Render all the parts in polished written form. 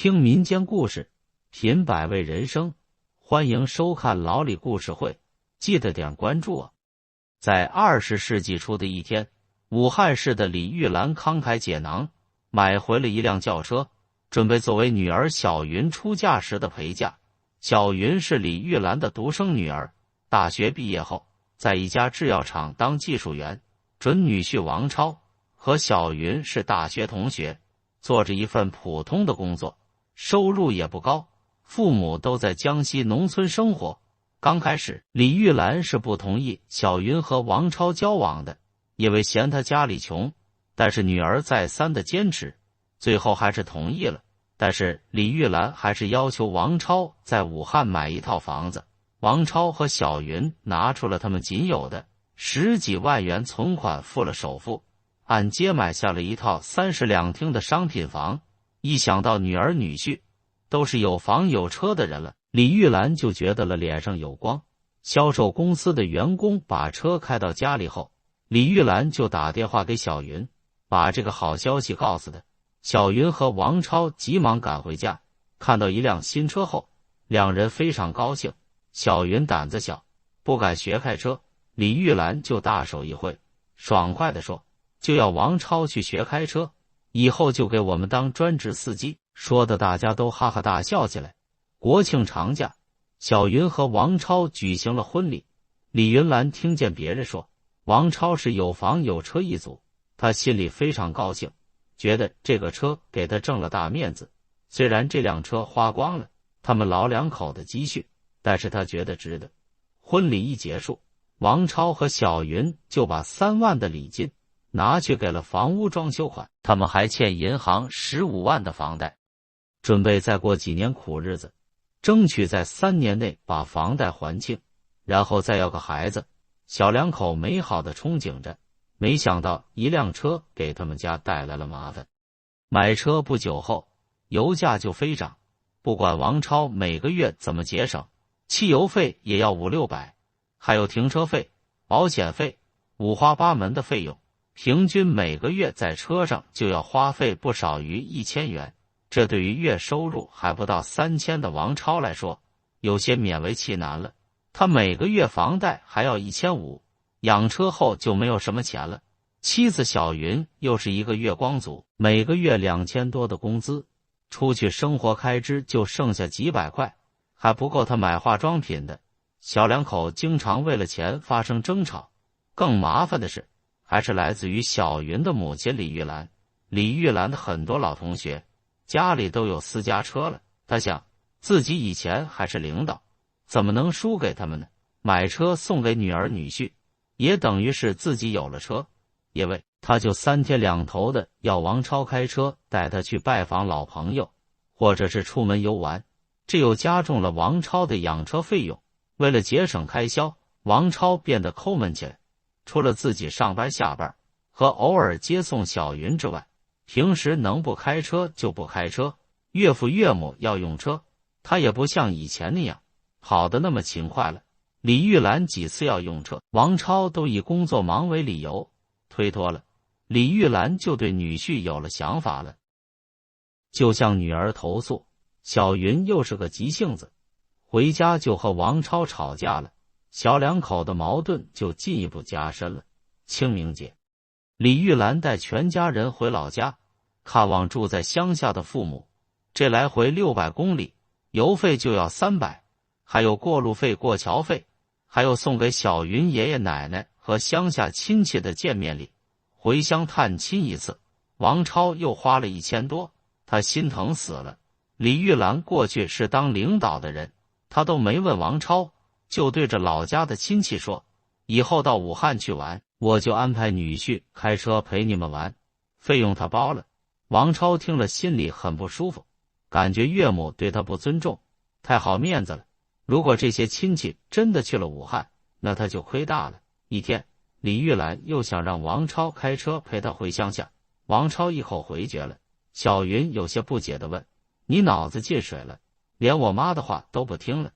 听民间故事，品百味人生，欢迎收看老李故事会，记得点关注啊！在20世纪初的一天，武汉市的李玉兰慷慨解囊，买回了一辆轿车，准备作为女儿小云出嫁时的陪嫁。小云是李玉兰的独生女儿，大学毕业后，在一家制药厂当技术员。准女婿王超和小云是大学同学，做着一份普通的工作，收入也不高，父母都在江西农村生活。刚开始，李玉兰是不同意小云和王超交往的，因为嫌他家里穷，但是女儿再三的坚持，最后还是同意了。但是李玉兰还是要求王超在武汉买一套房子。王超和小云拿出了他们仅有的10几万元存款付了首付，按揭买下了一套32厅的商品房。一想到女儿女婿都是有房有车的人了，李玉兰就觉得了脸上有光。销售公司的员工把车开到家里后，李玉兰就打电话给小云，把这个好消息告诉他。小云和王超急忙赶回家，看到一辆新车后，两人非常高兴。小云胆子小，不敢学开车，李玉兰就大手一挥，爽快地说，就要王超去学开车，以后就给我们当专职司机，说的大家都哈哈大笑起来。国庆长假，小云和王超举行了婚礼。李云兰听见别人说王超是有房有车一族，她心里非常高兴，觉得这个车给她挣了大面子。虽然这辆车花光了他们老两口的积蓄，但是她觉得值得。婚礼一结束，王超和小云就把3万的礼金拿去给了房屋装修款，他们还欠银行15万的房贷，准备再过几年苦日子，争取在3年内把房贷还清，然后再要个孩子。小两口美好的憧憬着，没想到一辆车给他们家带来了麻烦。买车不久后，油价就飞涨，不管王超每个月怎么节省，汽油费也要500-600，还有停车费、保险费，五花八门的费用，平均每个月在车上就要花费不少于1000元。这对于月收入还不到3000的王超来说，有些勉为其难了。他每个月房贷还要1500，养车后就没有什么钱了。妻子小云又是一个月光族，每个月2000多的工资，出去生活开支就剩下几百块，还不够他买化妆品的。小两口经常为了钱发生争吵，更麻烦的是还是来自于小云的母亲李玉兰。李玉兰的很多老同学家里都有私家车了，他想自己以前还是领导，怎么能输给他们呢？买车送给女儿女婿，也等于是自己有了车，因为他就3天2头的要王超开车带他去拜访老朋友，或者是出门游玩，这又加重了王超的养车费用。为了节省开销，王超变得抠门起来，除了自己上班下班和偶尔接送小云之外，平时能不开车就不开车。岳父岳母要用车，他也不像以前那样跑得那么勤快了。李玉兰几次要用车，王超都以工作忙为理由推脱了。李玉兰就对女婿有了想法了，就向女儿投诉小云又是个急性子，回家就和王超吵架了，小两口的矛盾就进一步加深了。清明节，李玉兰带全家人回老家看望住在乡下的父母，这来回600公里，油费就要300，还有过路费、过桥费，还有送给小云爷爷奶奶和乡下亲戚的见面礼。回乡探亲一次，王超又花了1000多，他心疼死了。李玉兰过去是当领导的人，他都没问王超，就对着老家的亲戚说，以后到武汉去玩，我就安排女婿开车陪你们玩，费用他包了。王超听了心里很不舒服，感觉岳母对他不尊重，太好面子了。如果这些亲戚真的去了武汉，那他就亏大了。一天，李玉兰又想让王超开车陪他回乡下，王超一口回绝了。小云有些不解地问，你脑子进水了，连我妈的话都不听了？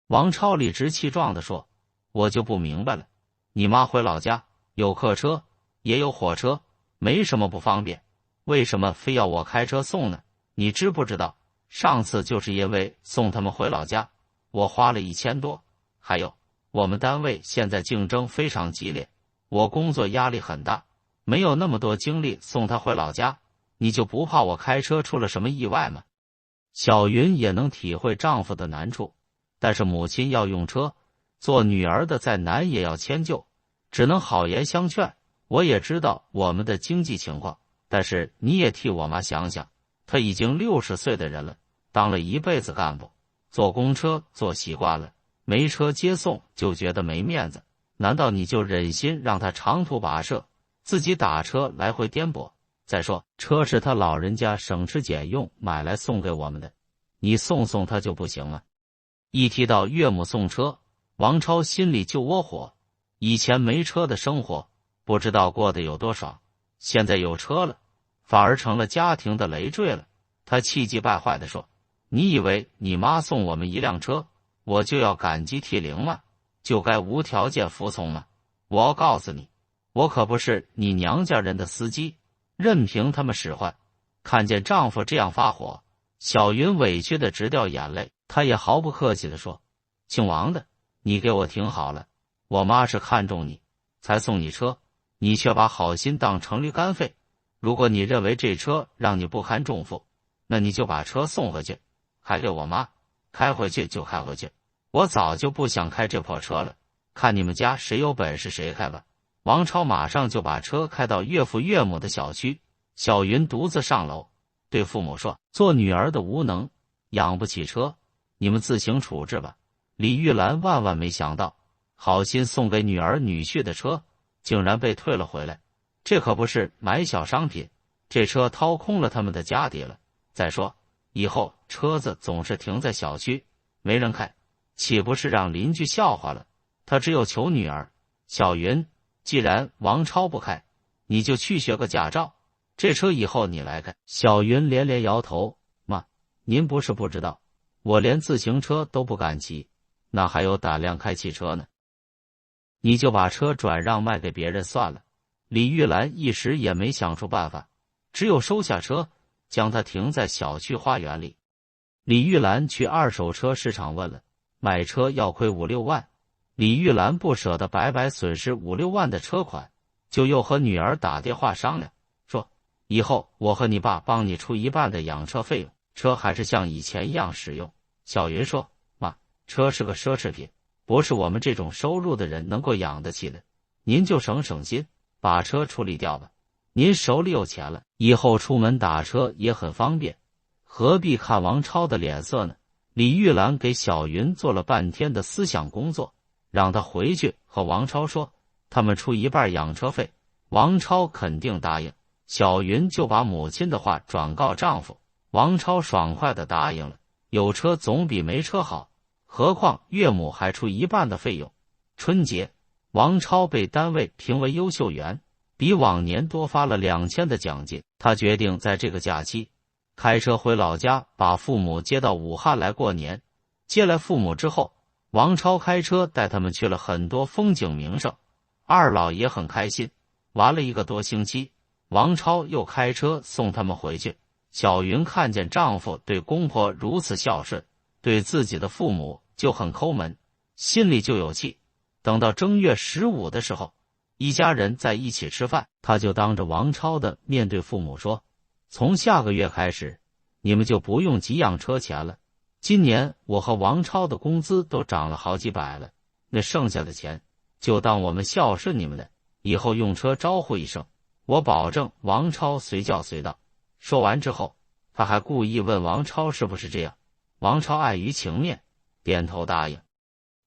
王超理直气壮地说，我就不明白了，你妈回老家有客车也有火车，没什么不方便，为什么非要我开车送呢？你知不知道上次就是因为送他们回老家，我花了1000多。还有，我们单位现在竞争非常激烈，我工作压力很大，没有那么多精力送他回老家。你就不怕我开车出了什么意外吗？小云也能体会丈夫的难处，但是母亲要用车，做女儿的再难也要迁就，只能好言相劝。我也知道我们的经济情况，但是你也替我妈想想，她已经60岁的人了，当了一辈子干部，坐公车坐习惯了，没车接送就觉得没面子，难道你就忍心让她长途跋涉，自己打车来回颠簸？再说，车是他老人家省吃俭用买来送给我们的，你送送他就不行了。一提到岳母送车，王超心里就窝火。以前没车的生活，不知道过得有多爽，现在有车了，反而成了家庭的累赘了。他气急败坏地说：“你以为你妈送我们一辆车，我就要感激涕零吗？就该无条件服从吗？我要告诉你，我可不是你娘家人的司机。”任凭他们使唤。看见丈夫这样发火，小云委屈的直掉眼泪，她也毫不客气的说：“姓王的，你给我听好了，我妈是看中你才送你车，你却把好心当成驴肝肺。如果你认为这车让你不堪重负，那你就把车送回去，还给我妈开回去就开回去。我早就不想开这破车了，看你们家谁有本事谁开吧。”王超马上就把车开到岳父岳母的小区，小云独自上楼，对父母说：“做女儿的无能，养不起车，你们自行处置吧。”李玉兰万万没想到，好心送给女儿女婿的车，竟然被退了回来。这可不是买小商品，这车掏空了他们的家底了。再说，以后车子总是停在小区，没人开，岂不是让邻居笑话了？他只有求女儿小云，既然王超不开，你就去学个驾照，这车以后你来开。小云连连摇头：“妈，您不是不知道，我连自行车都不敢骑，那还有胆量开汽车呢？你就把车转让卖给别人算了。”李玉兰一时也没想出办法，只有收下车，将它停在小区花园里。李玉兰去二手车市场问了，买车要亏5、6万。李玉兰不舍得白白损失5、6万的车款，就又和女儿打电话商量，说：“以后我和你爸帮你出一半的养车费用，车还是像以前一样使用。”小云说：“妈，车是个奢侈品，不是我们这种收入的人能够养得起的，您就省省心，把车处理掉吧。您手里有钱了，以后出门打车也很方便，何必看王超的脸色呢？”李玉兰给小云做了半天的思想工作，让他回去和王超说，他们出一半养车费。王超肯定答应，小云就把母亲的话转告丈夫。王超爽快地答应了，有车总比没车好，何况岳母还出一半的费用。春节，王超被单位评为优秀员，比往年多发了2000的奖金。他决定在这个假期开车回老家，把父母接到武汉来过年。接来父母之后，王超开车带他们去了很多风景名胜，二老也很开心。玩了1个多星期，王超又开车送他们回去。小云看见丈夫对公婆如此孝顺，对自己的父母就很抠门，心里就有气。等到正月15的时候，一家人在一起吃饭，他就当着王超的面对父母说：“从下个月开始，你们就不用急养车钱了。今年我和王超的工资都涨了好几百了，那剩下的钱就当我们孝顺你们的，以后用车招呼一声，我保证王超随叫随到。”说完之后，他还故意问王超是不是这样。王超碍于情面，点头答应。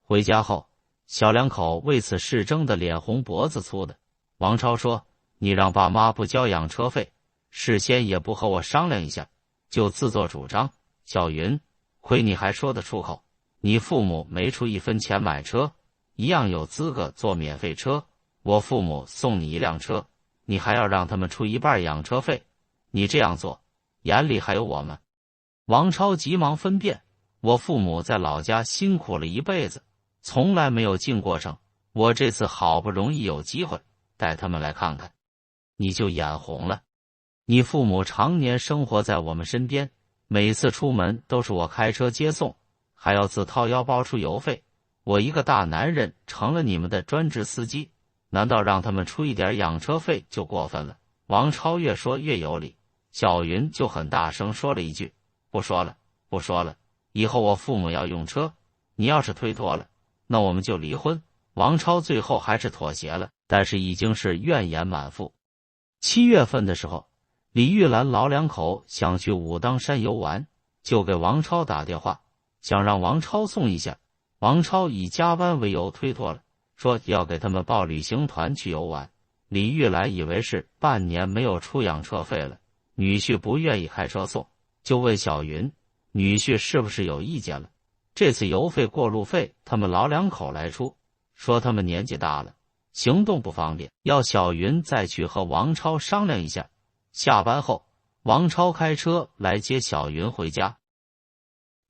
回家后，小两口为此事争得脸红脖子粗的。王超说：“你让爸妈不交养车费，事先也不和我商量一下，就自作主张。小云，亏你还说得出口，你父母没出1分钱买车，一样有资格坐免费车。我父母送你1辆车，你还要让他们出一半养车费，你这样做，眼里还有我吗？”王超急忙分辨：“我父母在老家辛苦了一辈子，从来没有进过城，我这次好不容易有机会带他们来看看，你就眼红了。你父母常年生活在我们身边，每次出门都是我开车接送，还要自掏腰包出油费。我一个大男人成了你们的专职司机，难道让他们出一点养车费就过分了？王超越说越有理，小云就很大声说了一句：不说了，不说了，以后我父母要用车，你要是推脱了，那我们就离婚。王超最后还是妥协了，但是已经是怨言满腹。7月份的时候，李玉兰老两口想去武当山游玩，就给王超打电话，想让王超送一下。王超以加班为由推脱了，说要给他们报旅行团去游玩。李玉兰以为是半年没有出养车费了，女婿不愿意开车送，就问小云，女婿是不是有意见了？这次油费过路费他们老两口来出，说他们年纪大了，行动不方便，要小云再去和王超商量一下。下班后，王超开车来接小云回家。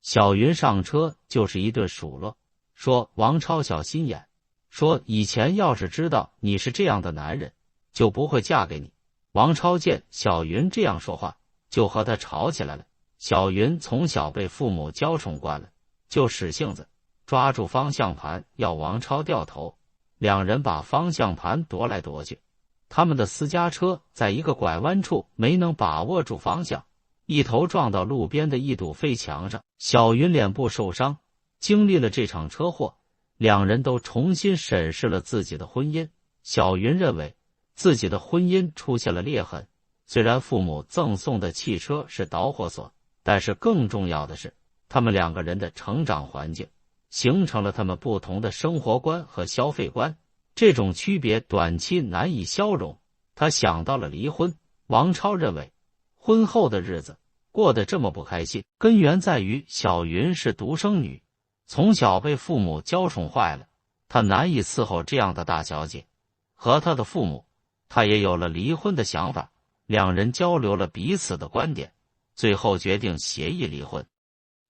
小云上车就是一顿数落，说王超小心眼，说以前要是知道你是这样的男人，就不会嫁给你。王超见小云这样说话，就和他吵起来了。小云从小被父母娇宠惯了，就使性子，抓住方向盘要王超掉头，两人把方向盘夺来夺去。他们的私家车在一个拐弯处没能把握住方向，一头撞到路边的一堵废墙上。小云脸部受伤，经历了这场车祸，两人都重新审视了自己的婚姻。小云认为自己的婚姻出现了裂痕，虽然父母赠送的汽车是导火索，但是更重要的是，他们两个人的成长环境形成了他们不同的生活观和消费观，这种区别短期难以消融。他想到了离婚。王超认为，婚后的日子过得这么不开心，根源在于小云是独生女，从小被父母娇宠坏了，她难以伺候这样的大小姐。和她的父母，她也有了离婚的想法。两人交流了彼此的观点，最后决定协议离婚。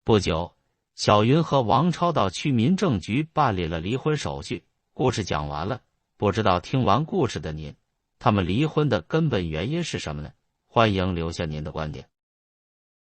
不久，小云和王超到区民政局办理了离婚手续。故事讲完了，不知道听完故事的您，他们离婚的根本原因是什么呢？欢迎留下您的观点。